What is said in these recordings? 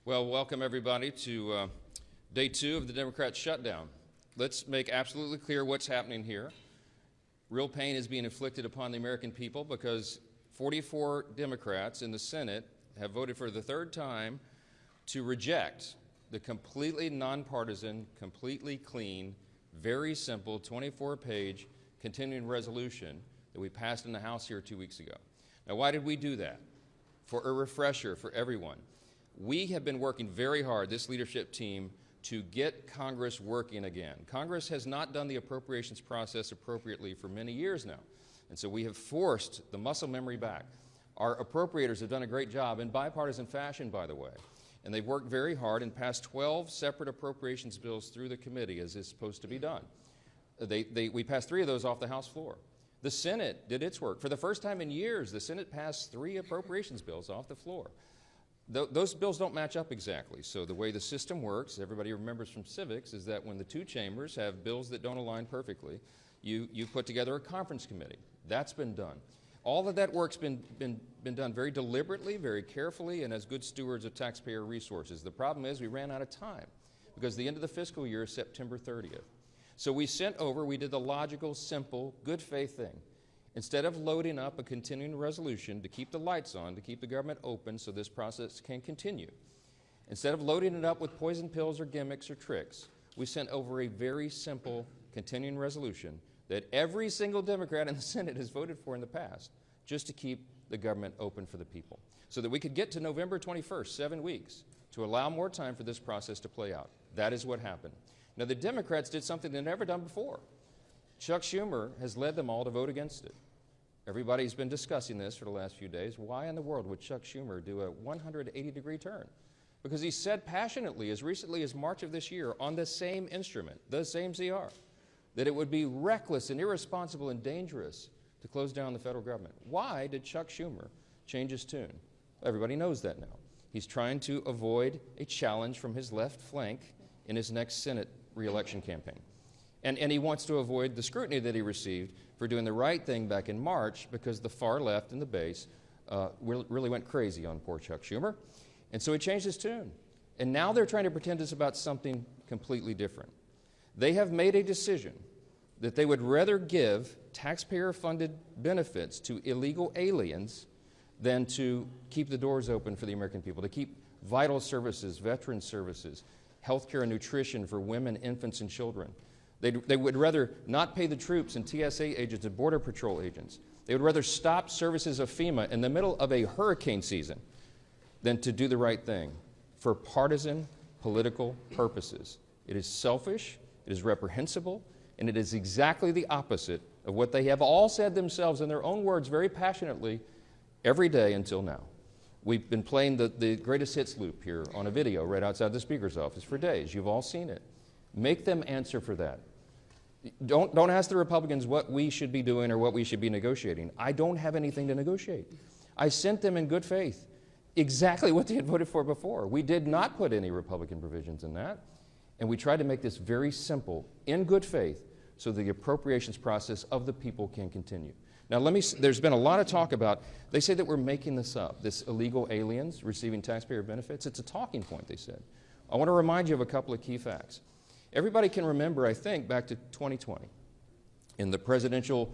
Well, welcome everybody to day 2 of the Democrat shutdown. Let's make absolutely clear what's happening here. Real pain is being inflicted upon the American people because 44 Democrats in the Senate have voted for the 3rd time to reject the completely nonpartisan, completely clean, very simple 24-page continuing resolution that we passed in the House here 2 weeks ago. Now, why did we do that? For a refresher for everyone. We have been working very hard, this leadership team, to get Congress working again. Congress has not done the appropriations process appropriately for many years now, and so we have forced the muscle memory back. Our appropriators have done a great job in bipartisan fashion, by the way, and they've worked very hard and passed 12 separate appropriations bills through the committee as is supposed to be done. We passed 3 of those off the House floor. The Senate did its work. For the first time in years, the Senate passed 3 appropriations bills off the floor. Those bills don't match up exactly. So the way the system works, everybody remembers from civics, is that when the 2 chambers have bills that don't align perfectly, you put together a conference committee. That's been done. All of that work's been done very deliberately, very carefully, and as good stewards of taxpayer resources. The problem is we ran out of time because the end of the fiscal year is September 30th. So we did the logical, simple, good faith thing. Instead of loading up a continuing resolution to keep the lights on, to keep the government open so this process can continue, instead of loading it up with poison pills or gimmicks or tricks, we sent over a very simple continuing resolution that every single Democrat in the Senate has voted for in the past, just to keep the government open for the people, so that we could get to November 21st, 7 weeks, to allow more time for this process to play out. That is what happened. Now, the Democrats did something they've never done before. Chuck Schumer has led them all to vote against it. Everybody's been discussing this for the last few days. Why in the world would Chuck Schumer do a 180-degree turn? Because he said passionately, as recently as March of this year, on the same instrument, the same CR, that it would be reckless and irresponsible and dangerous to close down the federal government. Why did Chuck Schumer change his tune? Everybody knows that now. He's trying to avoid a challenge from his left flank in his next Senate re-election campaign. And he wants to avoid the scrutiny that he received for doing the right thing back in March because the far left and the base really went crazy on poor Chuck Schumer. And so he changed his tune. And now they're trying to pretend it's about something completely different. They have made a decision that they would rather give taxpayer-funded benefits to illegal aliens than to keep the doors open for the American people, to keep vital services, veteran services, health care and nutrition for women, infants, and children. They would rather not pay the troops and TSA agents and Border Patrol agents. They would rather stop services of FEMA in the middle of a hurricane season than to do the right thing for partisan political purposes. It is selfish, it is reprehensible, and it is exactly the opposite of what they have all said themselves in their own words very passionately every day until now. We've been playing the greatest hits loop here on a video right outside the Speaker's office for days. You've all seen it. Make them answer for that. Don't ask the Republicans what we should be doing or what we should be negotiating. I don't have anything to negotiate. I sent them in good faith exactly what they had voted for before. We did not put any Republican provisions in that, and we tried to make this very simple, in good faith, so the appropriations process of the people can continue. Now, there's been a lot of talk about, they say that we're making this up, this illegal aliens receiving taxpayer benefits. It's a talking point, they said. I want to remind you of a couple of key facts. Everybody can remember, I think, back to 2020. In the presidential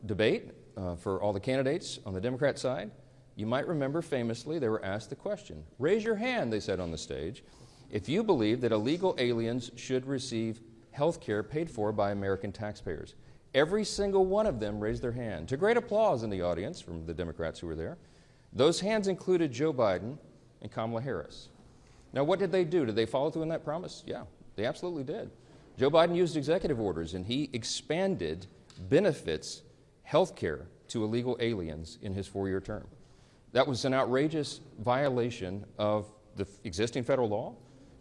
debate for all the candidates on the Democrat side, you might remember famously they were asked the question, raise your hand, they said on the stage, if you believe that illegal aliens should receive health care paid for by American taxpayers. Every single one of them raised their hand, to great applause in the audience from the Democrats who were there. Those hands included Joe Biden and Kamala Harris. Now, what did they do? Did they follow through on that promise? Yeah. They absolutely did. Joe Biden used executive orders, and he expanded benefits, health care, to illegal aliens in his 4-year term. That was an outrageous violation of the existing federal law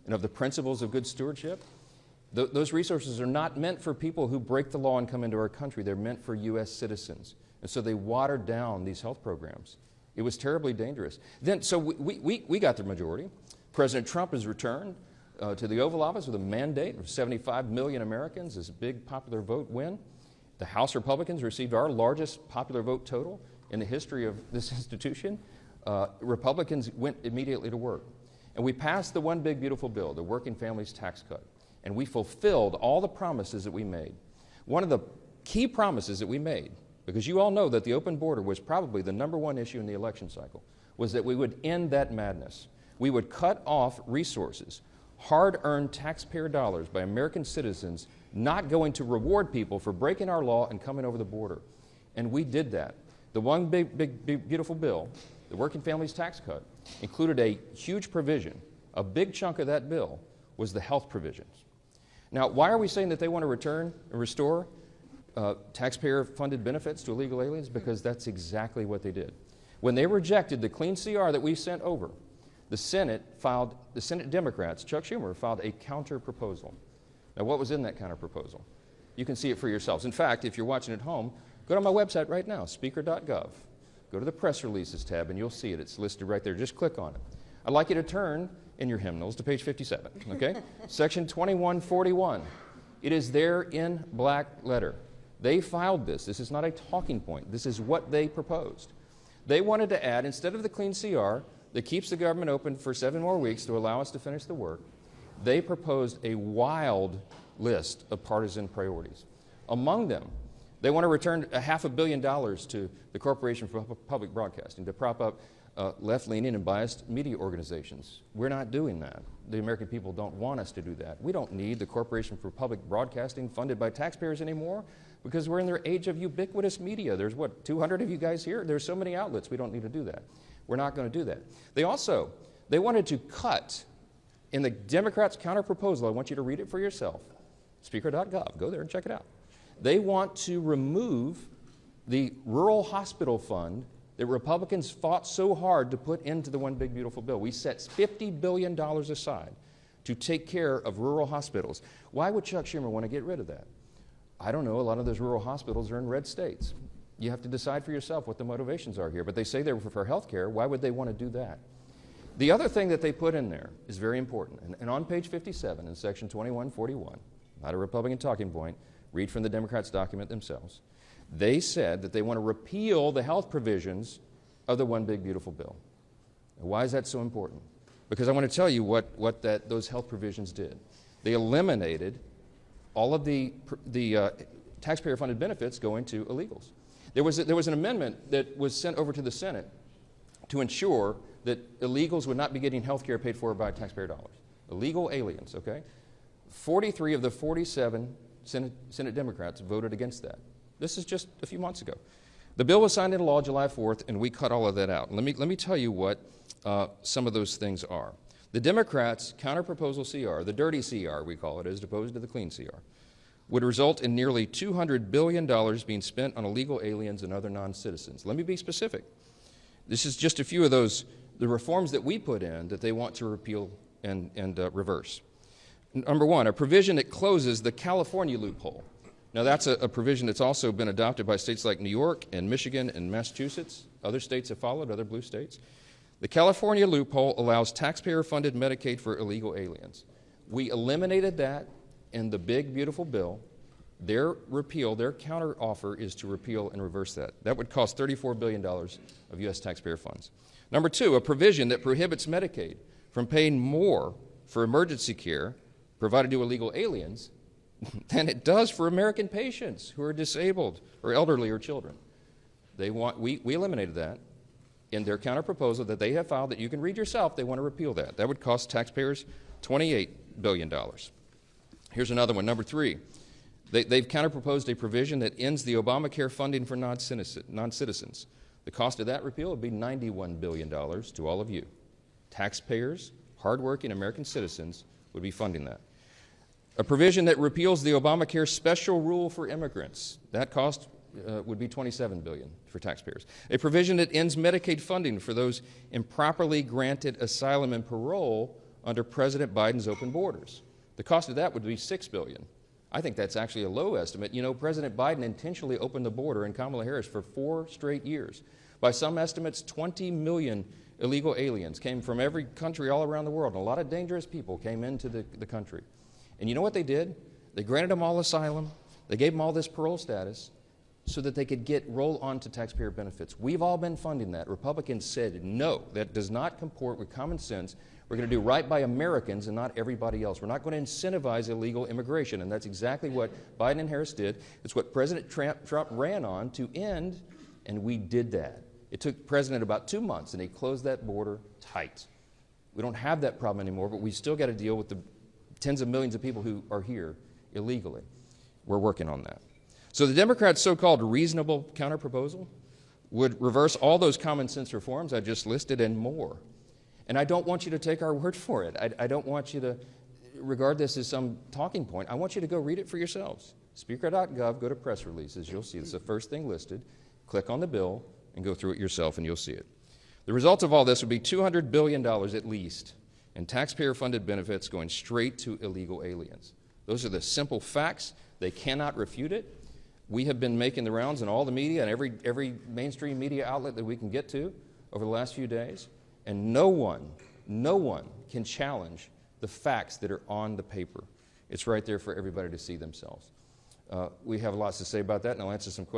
and of the principles of good stewardship. Those resources are not meant for people who break the law and come into our country. They're meant for U.S. citizens. And so they watered down these health programs. It was terribly dangerous. So we got the majority. President Trump has returned to the Oval Office with a mandate of 75 million Americans, this big popular vote win. The House Republicans received our largest popular vote total in the history of this institution. Republicans went immediately to work. And we passed the one big beautiful bill, the working families tax cut. And we fulfilled all the promises that we made. One of the key promises that we made, because you all know that the open border was probably the #1 issue in the election cycle, was that we would end that madness. We would cut off resources, hard-earned taxpayer dollars by American citizens not going to reward people for breaking our law and coming over the border. And we did that. The one big beautiful bill, the working families tax cut, included a huge provision. A big chunk of that bill was the health provisions. Now, why are we saying that they want to return and restore taxpayer-funded benefits to illegal aliens? Because that's exactly what they did. When they rejected the clean CR that we sent over, the Senate Democrats, Chuck Schumer, filed a counter-proposal. Now, what was in that counter-proposal? You can see it for yourselves. In fact, if you're watching at home, go to my website right now, speaker.gov. Go to the press releases tab and you'll see it. It's listed right there. Just click on it. I'd like you to turn in your hymnals to page 57, okay? Section 2141. It is there in black letter. They filed this. This is not a talking point. This is what they proposed. They wanted to add, instead of the clean CR that keeps the government open for 7 more weeks to allow us to finish the work, they proposed a wild list of partisan priorities. Among them, they want to return $500 million to the Corporation for Public Broadcasting to prop up left-leaning and biased media organizations. We're not doing that. The American people don't want us to do that. We don't need the Corporation for Public Broadcasting funded by taxpayers anymore because we're in their age of ubiquitous media. There's, what, 200 of you guys here? There's so many outlets. We don't need to do that. We're not going to do that. They wanted to cut, in the Democrats' counter-proposal, I want you to read it for yourself, speaker.gov. Go there and check it out. They want to remove the rural hospital fund that Republicans fought so hard to put into the one big beautiful bill. We set $50 billion aside to take care of rural hospitals. Why would Chuck Schumer want to get rid of that? I don't know. A lot of those rural hospitals are in red states. You have to decide for yourself what the motivations are here. But they say they're for health care. Why would they want to do that? The other thing that they put in there is very important. And on page 57 in section 2141, not a Republican talking point, read from the Democrats' document themselves. They said that they want to repeal the health provisions of the one big beautiful bill. Now, why is that so important? Because I want to tell you what those health provisions did. They eliminated all of the taxpayer-funded benefits going to illegals. There was an amendment that was sent over to the Senate to ensure that illegals would not be getting health care paid for by taxpayer dollars. Illegal aliens, okay? 43 of the 47 Senate Democrats voted against that. This is just a few months ago. The bill was signed into law July 4th, and we cut all of that out. Let me tell you what some of those things are. The Democrats' counter-proposal CR, the dirty CR we call it, as opposed to the clean CR, would result in nearly $200 billion being spent on illegal aliens and other non-citizens. Let me be specific. This is just a few of those, the reforms that we put in that they want to repeal and reverse. Number one, a provision that closes the California loophole. Now, that's a provision that's also been adopted by states like New York and Michigan and Massachusetts. Other states have followed, other blue states. The California loophole allows taxpayer-funded Medicaid for illegal aliens. We eliminated that in the big, beautiful bill. Their counteroffer is to repeal and reverse that. That would cost $34 billion of U.S. taxpayer funds. Number two, a provision that prohibits Medicaid from paying more for emergency care provided to illegal aliens than it does for American patients who are disabled or elderly or children. We eliminated that in their counterproposal that they have filed that you can read yourself. They want to repeal that. That would cost taxpayers $28 billion. Here's another one, number three. They've counterproposed a provision that ends the Obamacare funding for non-citizens. The cost of that repeal would be $91 billion to all of you. Taxpayers, hardworking American citizens would be funding that. A provision that repeals the Obamacare special rule for immigrants. That cost would be $27 billion for taxpayers. A provision that ends Medicaid funding for those improperly granted asylum and parole under President Biden's open borders. The cost of that would be $6 billion. I think that's actually a low estimate. You know, President Biden intentionally opened the border and Kamala Harris for 4 straight years. By some estimates, 20 million illegal aliens came from every country all around the world. And a lot of dangerous people came into the country. And you know what they did? They granted them all asylum. They gave them all this parole status so that they could roll on to taxpayer benefits. We've all been funding that. Republicans said, no, that does not comport with common sense. We're going to do right by Americans and not everybody else. We're not going to incentivize illegal immigration, and that's exactly what Biden and Harris did. It's what President Trump ran on to end, and we did that. It took the president about 2 months, and he closed that border tight. We don't have that problem anymore, but we still got to deal with the tens of millions of people who are here illegally. We're working on that. So the Democrats' so-called reasonable counterproposal would reverse all those common sense reforms I just listed and more. And I don't want you to take our word for it. I don't want you to regard this as some talking point. I want you to go read it for yourselves. Speaker.gov, go to press releases. You'll see it's the first thing listed. Click on the bill and go through it yourself, and you'll see it. The result of all this would be $200 billion at least in taxpayer-funded benefits going straight to illegal aliens. Those are the simple facts. They cannot refute it. We have been making the rounds in all the media and every mainstream media outlet that we can get to over the last few days, and no one can challenge the facts that are on the paper. It's right there for everybody to see themselves. We have lots to say about that, and I'll answer some questions.